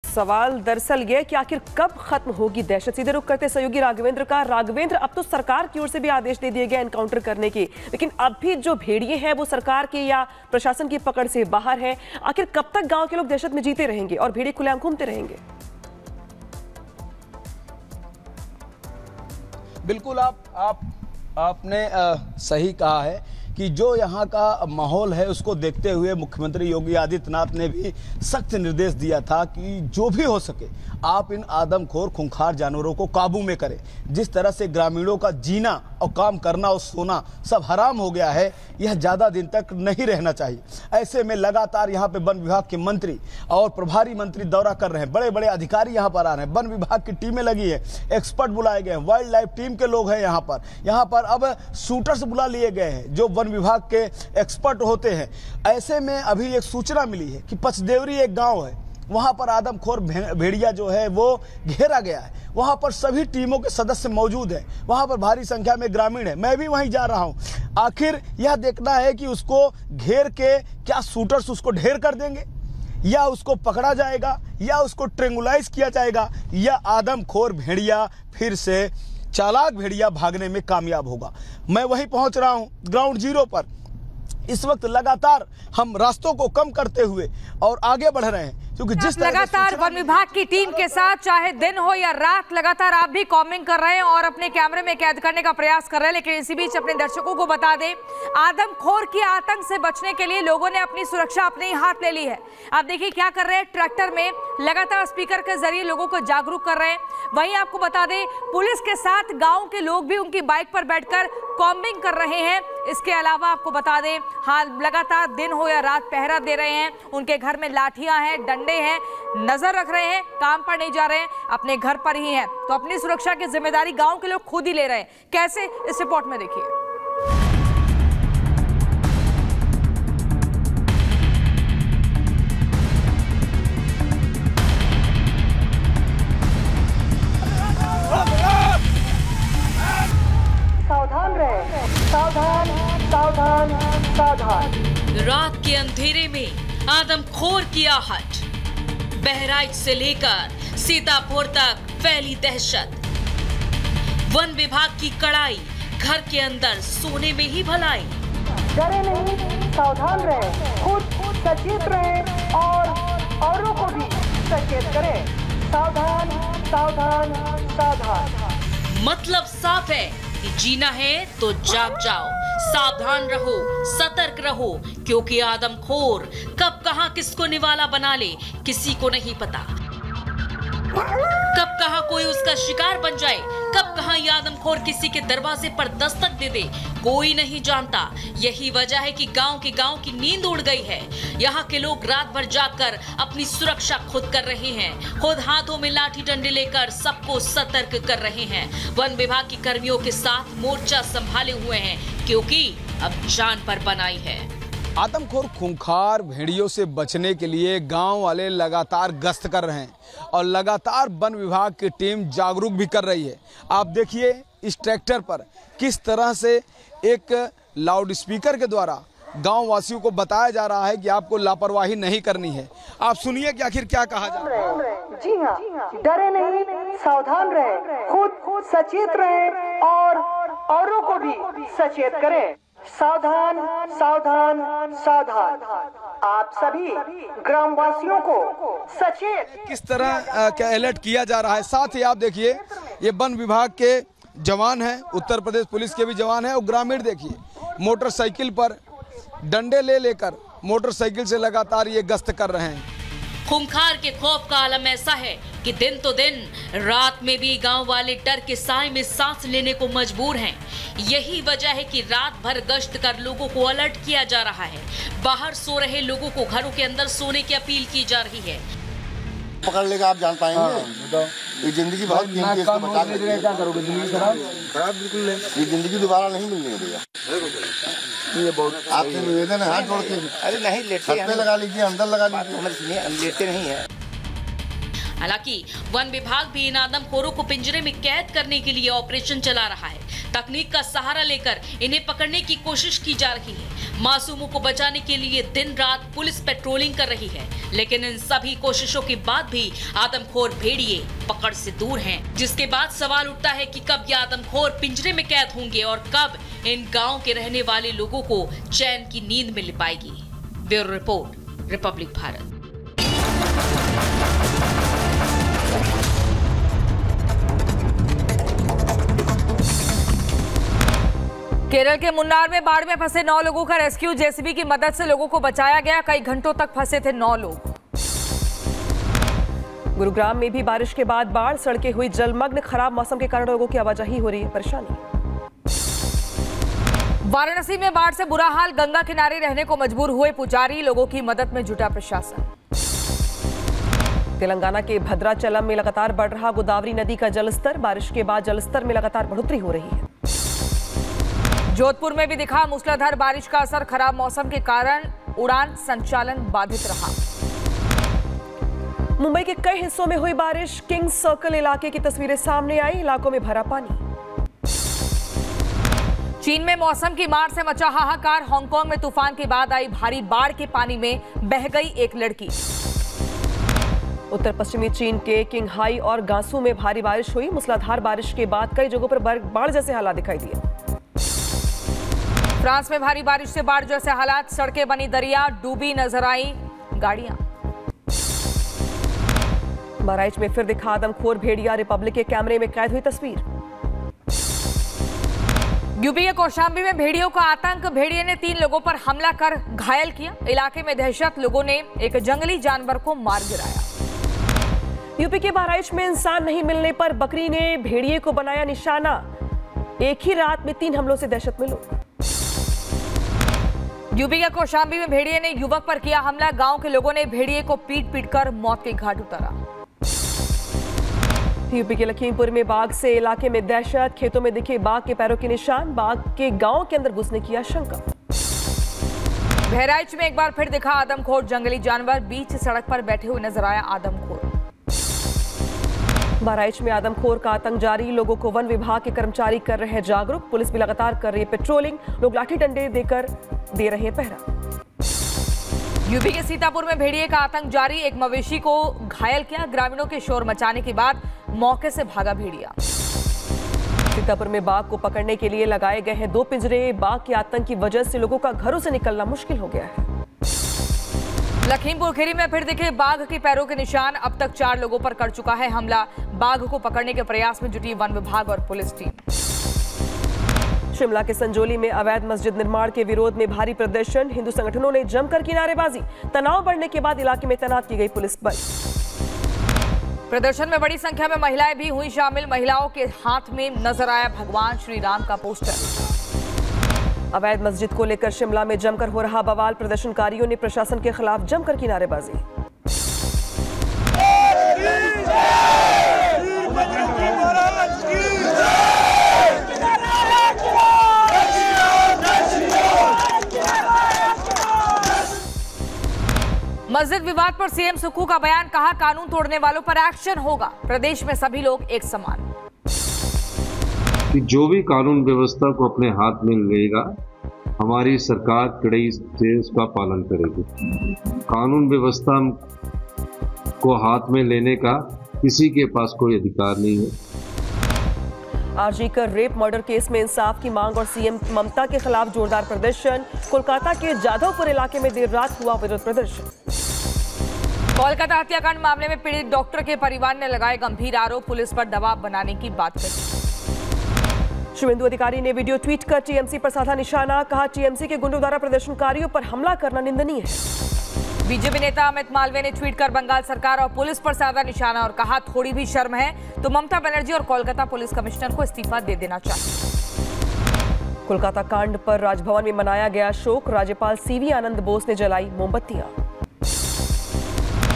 सवाल दरअसल ये कि आखिर कब खत्म होगी दहशत। सीधे रुख करते सहयोगी राघवेंद्र का। राघवेंद्र, अब तो सरकार की ओर से भी आदेश दे दिए गए एनकाउंटर करने की, लेकिन अब भी जो भेड़िए हैं वो सरकार की या प्रशासन की पकड़ से बाहर है। आखिर कब तक गांव के लोग दहशत में जीते रहेंगे और भेड़िए खुलेआम घूमते रहेंगे? बिल्कुल, आपने सही कहा है कि जो यहाँ का माहौल है उसको देखते हुए मुख्यमंत्री योगी आदित्यनाथ ने भी सख्त निर्देश दिया था कि जो भी हो सके आप इन आदमखोर खूंखार जानवरों को काबू में करें। जिस तरह से ग्रामीणों का जीना और काम करना और सोना सब हराम हो गया है, यह ज़्यादा दिन तक नहीं रहना चाहिए। ऐसे में लगातार यहाँ पे वन विभाग के मंत्री और प्रभारी मंत्री दौरा कर रहे हैं, बड़े बड़े अधिकारी यहाँ पर आ रहे हैं, वन विभाग की टीमें लगी है, एक्सपर्ट बुलाए गए हैं, वाइल्ड लाइफ टीम के लोग हैं यहाँ पर अब शूटर्स बुला लिए गए हैं जो वन विभाग के एक्सपर्ट होते हैं। ऐसे में अभी एक सूचना मिली है कि पचदेवरी एक गांव है, वहां पर आदमखोर भेड़िया जो है वो घेरा गया है। वहां पर सभी टीमों के सदस्य मौजूद हैं, वहां पर भारी संख्या में ग्रामीण है। मैं भी वहीं जा रहा हूं। आखिर यह देखना है कि उसको घेर के क्या शूटर्स उसको ढेर कर देंगे, या उसको पकड़ा जाएगा, या उसको ट्रेंगुलाइज किया जाएगा, या आदमखोर भेड़िया फिर से चालाक भेड़िया भागने में कामयाब होगा। मैं वहीं पहुंच रहा हूं ग्राउंड जीरो पर। इस वक्त लगातार हम रास्तों को कम करते हुए और आगे बढ़ रहे हैं, क्योंकि जिस लगातार वन विभाग की टीम के साथ चाहे दिन हो या रात लगातार आप भी कॉमिंग कर रहे हैं और अपने कैमरे में कैद करने का प्रयास कर रहे हैं। लेकिन इसी बीच अपने दर्शकों को बता दें, आदमखोर के आतंक से बचने के लिए लोगों ने अपनी सुरक्षा अपने ही हाथ ले ली है। आप देखिए क्या कर रहे हैं, ट्रैक्टर में लगातार स्पीकर के जरिए लोगों को जागरूक कर रहे हैं। वहीं आपको बता दें, पुलिस के साथ गाँव के लोग भी उनकी बाइक पर बैठकर कॉम्बिंग कर रहे हैं। इसके अलावा आपको बता दें, हाँ, लगातार दिन हो या रात पहरा दे रहे हैं। उनके घर में लाठियां हैं, डंडे हैं, नजर रख रहे हैं, काम पर नहीं जा रहे हैं, अपने घर पर ही हैं। तो अपनी सुरक्षा की जिम्मेदारी गांव के लोग खुद ही ले रहे हैं। कैसे, इस रिपोर्ट में देखिए। सावधान रहे, सावधान सावधान सावधान। रात के अंधेरे में आदमखोर की आहट, बहराइच से लेकर सीतापुर तक फैली दहशत। वन विभाग की कड़ाई, घर के अंदर सोने में ही भलाई। डरे नहीं, सावधान रहे, खुद सचेत रहे और औरों को भी सचेत करें। सावधान सावधान सावधान। मतलब साफ है कि जीना है तो जाग जाओ, सावधान रहो, सतर्क रहो, क्योंकि आदमखोर कब कहां किसको निवाला बना ले किसी को नहीं पता। कब कहां कोई उसका शिकार बन जाए, कब कहां ये आदमखोर किसी के दरवाजे पर दस्तक दे दे, कोई नहीं जानता। यही वजह है कि गांव की नींद उड़ गई है। यहाँ के लोग रात भर जागकर अपनी सुरक्षा खुद कर रहे हैं, खुद हाथों में लाठी डंडे लेकर सबको सतर्क कर रहे हैं। वन विभाग के कर्मियों के साथ मोर्चा संभाले हुए हैं, क्योंकि अब जान पर बनाई है। आदमखोर खूंखार भेड़ियों से बचने के लिए गांव वाले लगातार गश्त कर रहे हैं और लगातार वन विभाग की टीम जागरूक भी कर रही है। आप देखिए इस ट्रैक्टर पर किस तरह से एक लाउड स्पीकर के द्वारा गांव वासियों को बताया जा रहा है कि आपको लापरवाही नहीं करनी है। आप सुनिए कि आखिर क्या कहा जा रहा है। जी हाँ, डरे नहीं, सावधान रहे, खुद सचेत रहे और औरों को भी सचेत करें। सावधान सावधान सावधान। आप सभी ग्रामवासियों को सचेत किस तरह क्या अलर्ट किया जा रहा है। साथ ही आप देखिए ये वन विभाग के जवान हैं, उत्तर प्रदेश पुलिस के भी जवान हैं, और ग्रामीण देखिए मोटरसाइकिल पर डंडे ले लेकर मोटरसाइकिल से लगातार ये गश्त कर रहे हैं। खूंखार के खौफ का आलम ऐसा है कि दिन तो दिन, रात में भी गांव वाले डर के साए में सांस लेने को मजबूर हैं। यही वजह है कि रात भर गश्त कर लोगों को अलर्ट किया जा रहा है। बाहर सो रहे लोगों को घरों के अंदर सोने की अपील की जा रही है। पकड़ लेगा आप जान पाएंगे। ये जिंदगी बहुत कीमती है, इसको बचा के क्या करोगे? जिंदगी खराब बिल्कुल नहीं। ये जिंदगी दोबारा नहीं मिलनी है भैया। ये बहुत आपसे निवेदन है, हाथ जोड़ के। अरे नहीं लेटे, छत पे लगा लीजिए, अंदर लगा लीजिए, हम लेटे नहीं है। हालांकि वन विभाग भी इन आदमखोरों को पिंजरे में कैद करने के लिए ऑपरेशन चला रहा है। तकनीक का सहारा लेकर इन्हें पकड़ने की कोशिश की जा रही है। मासूमों को बचाने के लिए दिन रात पुलिस पेट्रोलिंग कर रही है, लेकिन इन सभी कोशिशों के बाद भी आदमखोर भेड़िए पकड़ से दूर हैं। जिसके बाद सवाल उठता है कि कब ये आदमखोर पिंजरे में कैद होंगे और कब इन गाँव के रहने वाले लोगों को चैन की नींद मिल पाएगी। Bureau report, Republic Bharat. Kerala के मुन्नार में बाढ़ में फंसे 9 लोगों का रेस्क्यू, जेसीबी की मदद से लोगों को बचाया गया। कई घंटों तक फंसे थे 9 लोग। गुरुग्राम में भी बारिश के बाद बाढ़, सड़कें हुई जलमग्न। खराब मौसम के कारण लोगों की आवाजाही हो रही है परेशानी। वाराणसी में बाढ़ से बुरा हाल, गंगा किनारे रहने को मजबूर हुए पुजारी, लोगों की मदद में जुटा प्रशासन। तेलंगाना के भद्राचलम में लगातार बढ़ रहा गोदावरी नदी का जलस्तर, बारिश के बाद जलस्तर में लगातार बढ़ोतरी हो रही है। जोधपुर में भी दिखा मूसलाधार बारिश का असर, खराब मौसम के कारण उड़ान संचालन बाधित रहा। मुंबई के कई हिस्सों में हुई बारिश, किंग्स सर्कल इलाके की तस्वीरें सामने आई, इलाकों में भरा पानी। चीन में मौसम की मार से मचा हाहाकार, हांगकांग में तूफान के बाद आई भारी बाढ़ के पानी में बह गई एक लड़की। उत्तर पश्चिमी चीन के किंगहाई और गांसू में भारी बारिश हुई, मूसलाधार बारिश के बाद कई जगहों पर बाढ़ जैसे हालात दिखाई दिए। फ्रांस में भारी बारिश से बाढ़ जैसे हालात, सड़कें बनी दरिया, डूबी नजर आई गाड़ियां। बहराइच में फिर दिखा आदमखोर भेड़िया, रिपब्लिक के कैमरे में कैद हुई तस्वीर। यूपी के कौशाम्बी में भेड़ियों का आतंक, भेड़िए ने 3 लोगों पर हमला कर घायल किया। इलाके में दहशत, लोगों ने एक जंगली जानवर को मार गिराया। यूपी के बहराइच में इंसान नहीं मिलने पर बकरी ने भेड़िए को बनाया निशाना, एक ही रात में 3 हमलों से दहशत में लोग। यूपी के कौशाम्बी में भेड़िए ने युवक पर किया हमला, गांव के लोगों ने भेड़िए को पीट कर मौत के घाट उतारा। यूपी के लखीमपुर में बाघ से इलाके में दहशत, खेतों में दिखे बाघ के पैरों के निशान, बाघ के गांव के अंदर घुसने की आशंका। बहराइच में एक बार फिर दिखा आदमखोर जंगली जानवर, बीच सड़क पर बैठे हुए नजर आया आदमखोर। बहराइच में आदमखोर का आतंक जारी, लोगों को वन विभाग के कर्मचारी कर रहे हैं जागरूक, पुलिस भी लगातार कर रही है पेट्रोलिंग, लोग लाठी डंडे देकर दे रहे हैं पहरा। यूपी के सीतापुर में भेड़िए का आतंक जारी, एक मवेशी को घायल किया, ग्रामीणों के शोर मचाने के बाद मौके से भागा भेड़िया। सीतापुर में बाघ को पकड़ने के लिए लगाए गए हैं 2 पिंजरे, बाघ के आतंक की वजह से लोगों का घरों से निकलना मुश्किल हो गया है। लखीमपुर खीरी में फिर दिखे बाघ के पैरों के निशान, अब तक 4 लोगों पर कर चुका है हमला। बाघ को पकड़ने के प्रयास में जुटी वन विभाग और पुलिस टीम। शिमला के संजोली में अवैध मस्जिद निर्माण के विरोध में भारी प्रदर्शन, हिंदू संगठनों ने जमकर की नारेबाजी, तनाव बढ़ने के बाद इलाके में तैनात की गई पुलिस बल। प्रदर्शन में बड़ी संख्या में महिलाएं भी हुई शामिल, महिलाओं के हाथ में नजर आया भगवान श्री राम का पोस्टर। अवैध मस्जिद को लेकर शिमला में जमकर हो रहा बवाल, प्रदर्शनकारियों ने प्रशासन के खिलाफ जमकर की नारेबाजी। मस्जिद विवाद पर सीएम सुक्खू का बयान, कहा कानून तोड़ने वालों पर एक्शन होगा, प्रदेश में सभी लोग एक समान। कि जो भी कानून व्यवस्था को अपने हाथ में लेगा, हमारी सरकार कड़ाई से उसका पालन करेगी। कानून व्यवस्था को हाथ में लेने का किसी के पास कोई अधिकार नहीं है। आरजी कर रेप मर्डर केस में इंसाफ की मांग और सीएम ममता के खिलाफ जोरदार प्रदर्शन, कोलकाता के जाधवपुर इलाके में देर रात हुआ विरोध प्रदर्शन। कोलकाता हत्याकांड मामले में पीड़ित डॉक्टर के परिवार ने लगाए गंभीर आरोप, पुलिस पर दबाव बनाने की बात कही। शुभेंदु अधिकारी ने वीडियो ट्वीट कर टीएमसी पर साधा निशाना, कहा टीएमसी के गुंडों द्वारा प्रदर्शनकारियों पर हमला करना निंदनीय है। बीजेपी नेता अमित मालवीय ने ट्वीट कर बंगाल सरकार और पुलिस पर साधा निशाना और कहा थोड़ी भी शर्म है तो ममता बनर्जी और कोलकाता पुलिस कमिश्नर को इस्तीफा दे देना चाहिए। कोलकाता कांड पर राजभवन में मनाया गया शोक, राज्यपाल सीवी आनंद बोस ने जलाई मोमबत्तियां।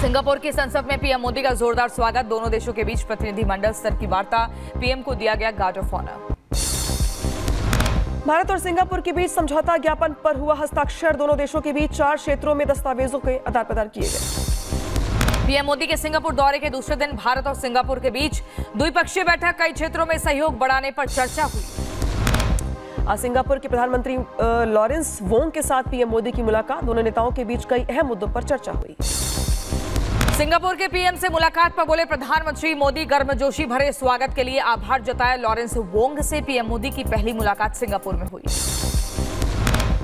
सिंगापुर की संसद में पीएम मोदी का जोरदार स्वागत, दोनों देशों के बीच प्रतिनिधिमंडल स्तर की वार्ता, पीएम को दिया गया गार्ड ऑफ ऑनर। भारत और सिंगापुर के बीच समझौता ज्ञापन पर हुआ हस्ताक्षर, दोनों देशों के बीच 4 क्षेत्रों में दस्तावेजों के आदान प्रदान किए गए। पीएम मोदी के सिंगापुर दौरे के दूसरे दिन भारत और सिंगापुर के बीच द्विपक्षीय बैठक, कई क्षेत्रों में सहयोग बढ़ाने पर चर्चा हुई। आज सिंगापुर के प्रधानमंत्री लॉरेंस वोंग के साथ पीएम मोदी की मुलाकात। दोनों नेताओं के बीच कई अहम मुद्दों पर चर्चा हुई। सिंगापुर के पीएम से मुलाकात पर बोले प्रधानमंत्री मोदी। गर्मजोशी भरे स्वागत के लिए आभार जताया लॉरेंस वोंग से। पीएम मोदी की पहली मुलाकात सिंगापुर में हुई।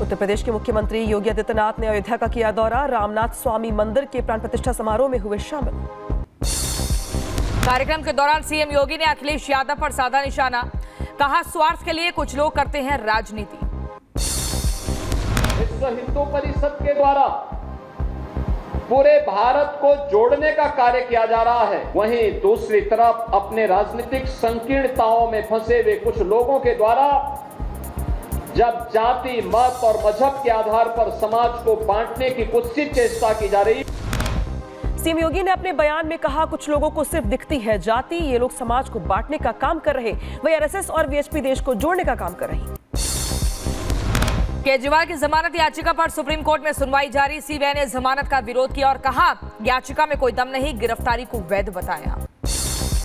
उत्तर प्रदेश के मुख्यमंत्री योगी आदित्यनाथ ने अयोध्या का किया दौरा। रामनाथ स्वामी मंदिर के प्राण प्रतिष्ठा समारोह में हुए शामिल। कार्यक्रम के दौरान सीएम योगी ने अखिलेश यादव पर साधा निशाना। कहा, स्वार्थ के लिए कुछ लोग करते हैं राजनीति। विश्व हिंदू परिषद के द्वारा पूरे भारत को जोड़ने का कार्य किया जा रहा है, वहीं दूसरी तरफ अपने राजनीतिक संकीर्णताओं में फंसे हुए कुछ लोगों के द्वारा जब जाति, मत और मजहब के आधार पर समाज को बांटने की कुत्सित चेष्टा की जा रही। सीएम योगी ने अपने बयान में कहा, कुछ लोगों को सिर्फ दिखती है जाति, ये लोग समाज को बांटने का काम कर रहे, वहीं आरएसएस और वीएचपी देश को जोड़ने का काम कर रही। केजरीवाल की जमानत याचिका पर सुप्रीम कोर्ट में सुनवाई जारी। सीबीआई ने जमानत का विरोध किया और कहा, याचिका में कोई दम नहीं, गिरफ्तारी को वैध बताया।